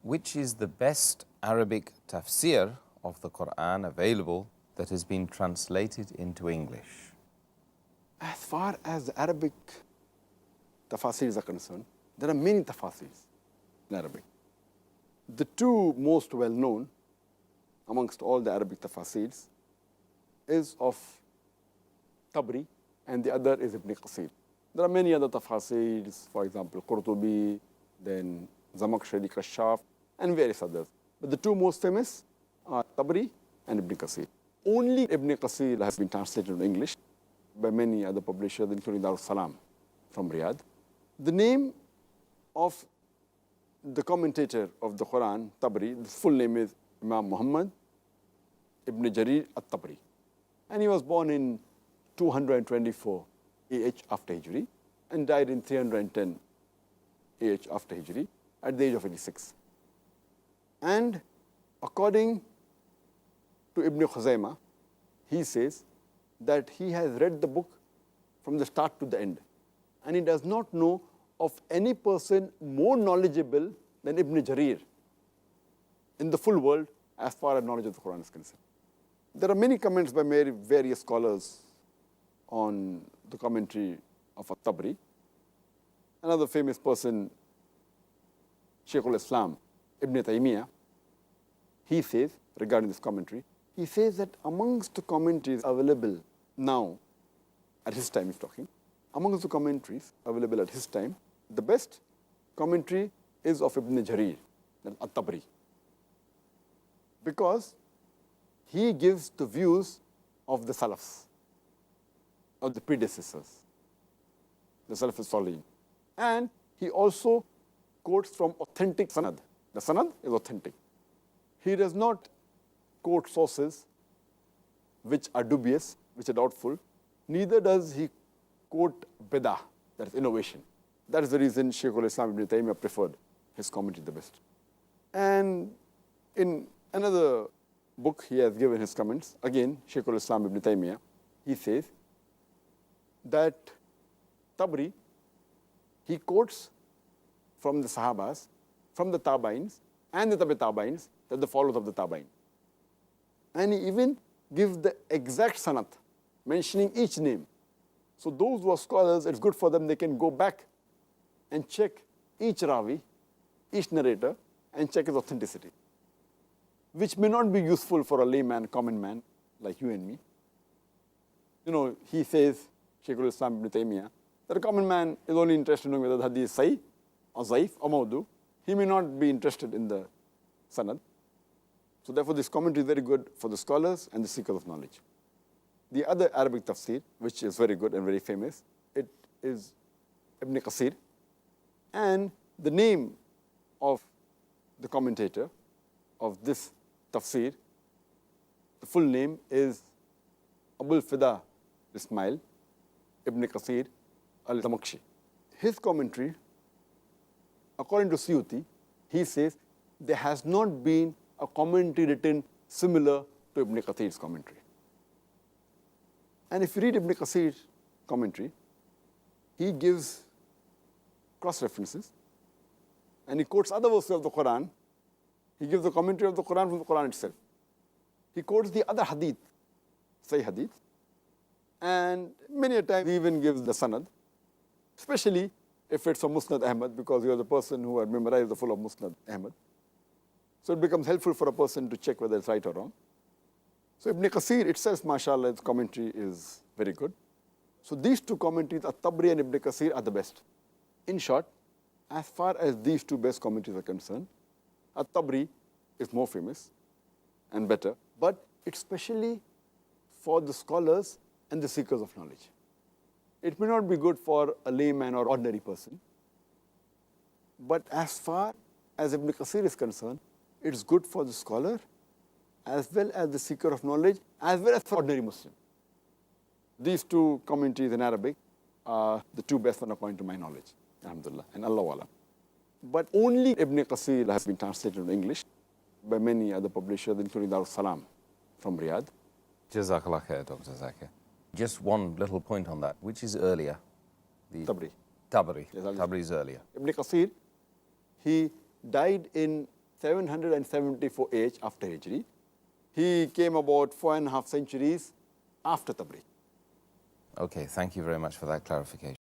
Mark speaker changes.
Speaker 1: which is the best Arabic tafsir of the Quran available that has been translated into English?
Speaker 2: As far as the Arabic tafsirs are concerned, there are many tafsirs in Arabic. The two most well known amongst all the Arabic tafsirs is of Tabri and the other is Ibn Qasir. There are many other tafsirs, for example, Qurtubi, then Zamakhshari, Kashaf, and various others. But the two most famous are Tabri and Ibn Qasir. Only Ibn Qasir has been translated into English by many other publishers, including Darus Salam from Riyadh. The name of the commentator of the Quran, Tabri, the full name is Imam Muhammad Ibn Jarir al-Tabri. And he was born in 224 AH after Hijri and died in 310 AH after Hijri at the age of 86. And according to Ibn Khuzaymah, he says that he has read the book from the start to the end. And he does not know of any person more knowledgeable than Ibn Jarir in the full world as far as knowledge of the Quran is concerned. There are many comments by various scholars on the commentary of At-Tabri. Another famous person, Shaykh al-Islam, Ibn Taymiyyah, he says, regarding this commentary, he says that amongst the commentaries available now, at his time he's talking, amongst the commentaries available at his time, the best commentary is of Ibn Jarir, At-Tabri, because he gives the views of the Salafs, of the predecessors, the Salaf al-Salihin. And he also quotes from authentic sanad. The sanad is authentic. He does not quote sources which are dubious, which are doubtful. Neither does he quote bidah, that is innovation. That is the reason Shaykh al-Islam Ibn Taymiyyah preferred his commentary the best. And in another book he has given his comments, again Shaykh al-Islam Ibn Taymiyyah, he says that Tabri, he quotes from the Sahabas, from the Tabains, and the Tabi Tabains, that the followers of the Tabain. And he even gives the exact sanat, mentioning each name. So those who are scholars, it's good for them, they can go back and check each Ravi, each narrator, and check his authenticity, which may not be useful for a layman, common man, like you and me. You know, he says, Shaykh al-Islam Ibn Taymiyyah, that a common man is only interested in knowing whether the hadith is sahih, or zaif, or mawdu. He may not be interested in the sanad. So therefore, this commentary is very good for the scholars and the seekers of knowledge. The other Arabic tafsir, which is very good and very famous, it is Ibn Qasir. And the name of the commentator of this tafsir, the full name is Abul Fida Ismail Ibn Qasir al-Zamakhshari. His commentary, according to Suyuti, he says there has not been a commentary written similar to Ibn Qasir's commentary. And if you read Ibn Qasir's commentary, he gives cross-references and he quotes other verses of the Quran. He gives the commentary of the Quran from the Quran itself. He quotes the other hadith, Sahih hadith, and many a time he even gives the sanad, especially if it's from Musnad Ahmad, because you are the person who had memorized the full of Musnad Ahmad. So it becomes helpful for a person to check whether it's right or wrong. So Ibn Qasir itself, mashallah, its commentary is very good. So these two commentaries, At-Tabri and Ibn Qasir, are the best. In short, as far as these two best commentaries are concerned, At-Tabri is more famous and better, but it's specially for the scholars and the seekers of knowledge. It may not be good for a layman or ordinary person, but as far as Ibn Qasir is concerned, it's good for the scholar as well as the seeker of knowledge, as well as for ordinary Muslim. These two commentaries in Arabic are the two best one according to my knowledge, alhamdulillah, and Allah Wa'ala. But only Ibn Qasir has been translated into English by many other publishers, including Darus Salam from Riyadh.
Speaker 1: Jazakallah khair, Dr. Zakir. Just one little point on that, which is earlier? The
Speaker 2: Tabri.
Speaker 1: Tabri.
Speaker 2: Yes,
Speaker 1: Tabri is earlier.
Speaker 2: Ibn Qasir, he died in 774 AH after Hijri. He came about 4.5 centuries after Tabri.
Speaker 1: Okay, thank you very much for that clarification.